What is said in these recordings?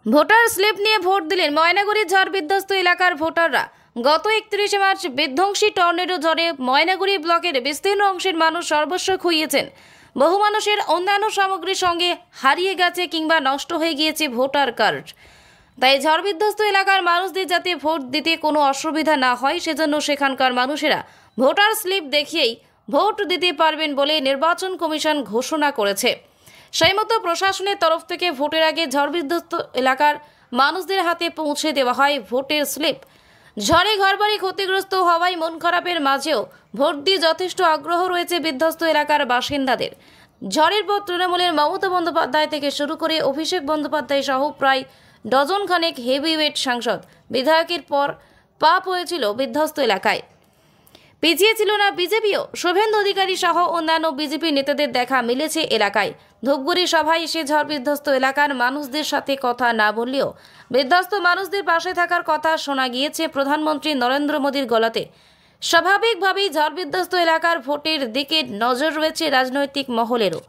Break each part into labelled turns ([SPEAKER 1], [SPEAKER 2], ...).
[SPEAKER 1] Voter slip নিয়ে vote দিলেন ময়নাগুড়ির ঝড় বিধ্বস্ত এলাকার ভোটাররা। গত 31 মার্চ বিধ্বংসী টর্নেডো ঝড়ে ময়নাগুড়ি ব্লকের বিস্তীর্ণ অংশের মানুষ সর্বস্ব খুইয়েছেন। বহু মানুষের অন্যান্য সামগ্রীর সঙ্গে হারিয়ে গেছে কিংবা নষ্ট হয়ে গিয়েছে ভোটার কার্ড। তাই ঝড় বিধ্বস্ত এলাকার মানুষদের যাতে ভোট দিতে কোনো অসুবিধা না হয় সেজন্য সেখানকার মানুষেরা ভোটার স্লিপ দেখিয়েই ভোট দিতে পারবেন বলে নির্বাচন কমিশন ঘোষণা করেছে। সেই মতো প্রশাসনের তরফ থেকে ভোটের আগে ঝড় বিধ্বস্ত এলাকার মানুষদের হাতে পৌঁছে দেওয়া হয় ভোটের স্লিপ। ঝড়ে ঘরবাড়ি ক্ষতিগ্রস্ত হওয়ায় মন খারাপের মাঝেও ভোট দিয়ে যথেষ্ট আগ্রহ রয়েছে বিধ্বস্ত এলাকার বাসিন্দাদের। ঝড়ের পর তৃণমূলের মমতা বন্দ্যোপাধ্যায় থেকে শুরু করে অভিষেক বন্দ্যোপাধ্যায় সহ প্রায় ডজন খানেক হেভিওয়েট সাংসদ বিধায়কের পর পা পড়েছিল বিধ্বস্ত এলাকায়। পিছিয়ে ছিল না বিজেপিও। শুভেন্দু অধিকারী সহ অন্যান্য বিজেপি নেতাদের দেখা মিলেছে এলাকায়। ধূপগুড়ি সভায় এসে ঝড় বিধ্বস্ত এলাকার মানুষদের সাথে কথা না বললেও বিধ্বস্ত মানুষদের পাশে থাকার কথা শোনা গিয়েছে প্রধানমন্ত্রী নরেন্দ্র মোদীর গলাতে। স্বাভাবিকভাবেই ঝড় বিধ্বস্ত এলাকার ভোটের দিকে নজর রয়েছে রাজনৈতিক মহলেরও।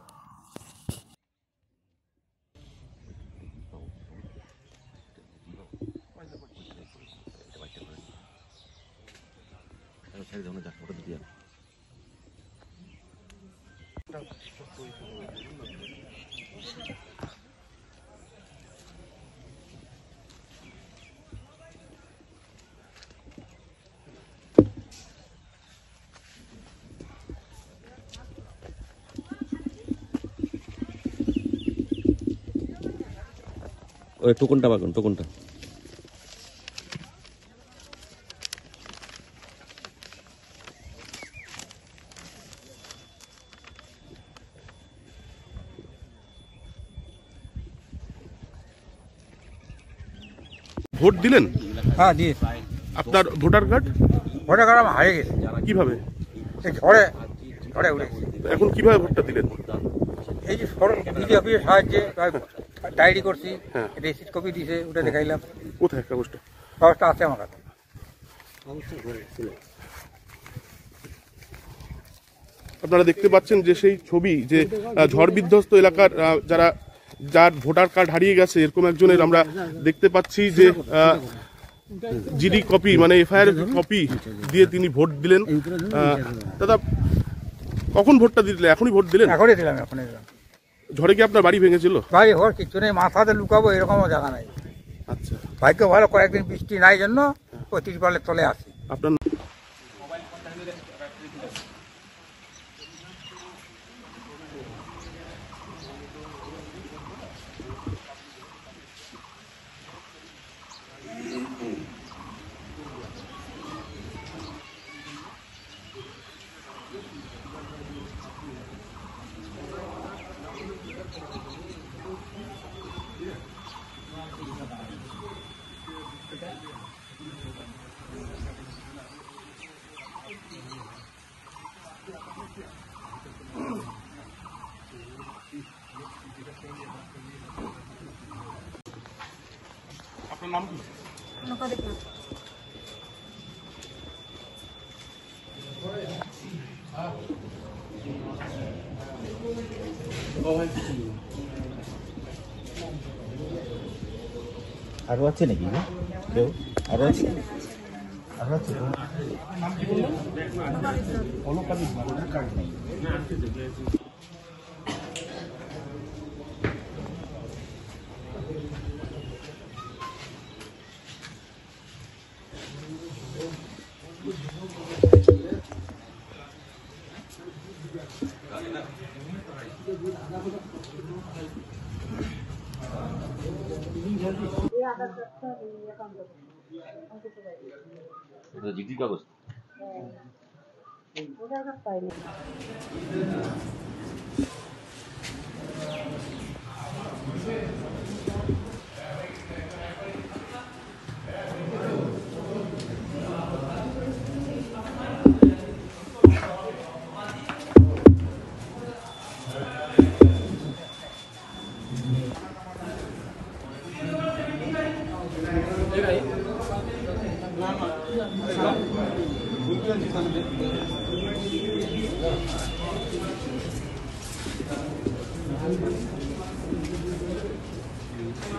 [SPEAKER 2] ওই টোকনটা পাবেন, টোকনটা
[SPEAKER 3] ভোট দিলেন?
[SPEAKER 4] হ্যাঁ দিয়ে।
[SPEAKER 3] আপনার ভোটার কার্ড?
[SPEAKER 4] ভোটার কার্ড আমার হারিয়ে গেছে।
[SPEAKER 3] কিভাবে?
[SPEAKER 4] এই ঝড়ে ঝড়ে উঠে গেছে।
[SPEAKER 3] এখন কিভাবে ভোটটা দিলেন?
[SPEAKER 4] এই যে বিডি অফিসের সাহায্যে ডায়েরি করছি,
[SPEAKER 3] হ্যাঁ।
[SPEAKER 4] রিসিট কপি দিয়েছে, ওটা দেখাইলাম।
[SPEAKER 3] কোথায় কাগজটা?
[SPEAKER 4] কাগজটা আছে আমার কাছে।
[SPEAKER 3] আপনারা দেখতে পাচ্ছেন যে সেই ছবি যে ঝড় বিধ্বস্ত এলাকার যার ভোটার কার্ড হারিয়ে গেছে এরকম একজনের আমরা দেখতে পাচ্ছি যে জিডি কপি মানে এফআইআর কপি দিয়ে তিনি ভোট দিলেন। দাদা কখন ভোটটা দিলেন? এখনই ভোট দিলেন?
[SPEAKER 4] এখনই দিলাম, এখনই দিলাম।
[SPEAKER 3] ঝড়ে কি আপনার বাড়ি ভেঙেছিল?
[SPEAKER 4] ভাই ওর কিছু নেই, মাথাতে লুকাবো এরকমও জায়গা নাই।
[SPEAKER 3] আচ্ছা,
[SPEAKER 4] ভাগ্য ভালো, কয়েকদিন বৃষ্টি নাই জন্য ওই তিরপালের তলে আসি।
[SPEAKER 3] আপনার নাম কি?
[SPEAKER 5] আরো আছে নাকি কেউ? আরো আছে? আরো আছে?
[SPEAKER 2] জিডি কাগজ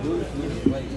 [SPEAKER 5] Dulu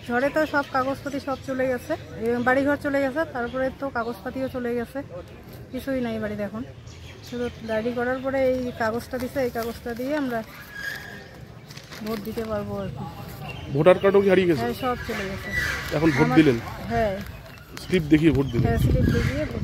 [SPEAKER 2] ঝড়ে তো সব কাগজপাতি সব চলে গেছে, বাড়িঘর চলে গেছে, তারপরে তো কাগজপাতিও চলে গেছে, কিছুই নাই বাড়িতে এখন। শুধু ডায়েরি করার পরে এই কাগজটা দিছে, এই কাগজটা দিয়ে আমরা ভোট দিতে পারবো আর কি।
[SPEAKER 3] ভোটার কার্ডও কি হারিয়ে গেছে?
[SPEAKER 2] হ্যাঁ, সব চলে গেছে।
[SPEAKER 3] এখন ভোট দিলেন?
[SPEAKER 2] হ্যাঁ,
[SPEAKER 3] স্লিপ দেখিয়ে ভোট দিলেন?
[SPEAKER 2] হ্যাঁ, স্লিপ দেখিয়ে ভোট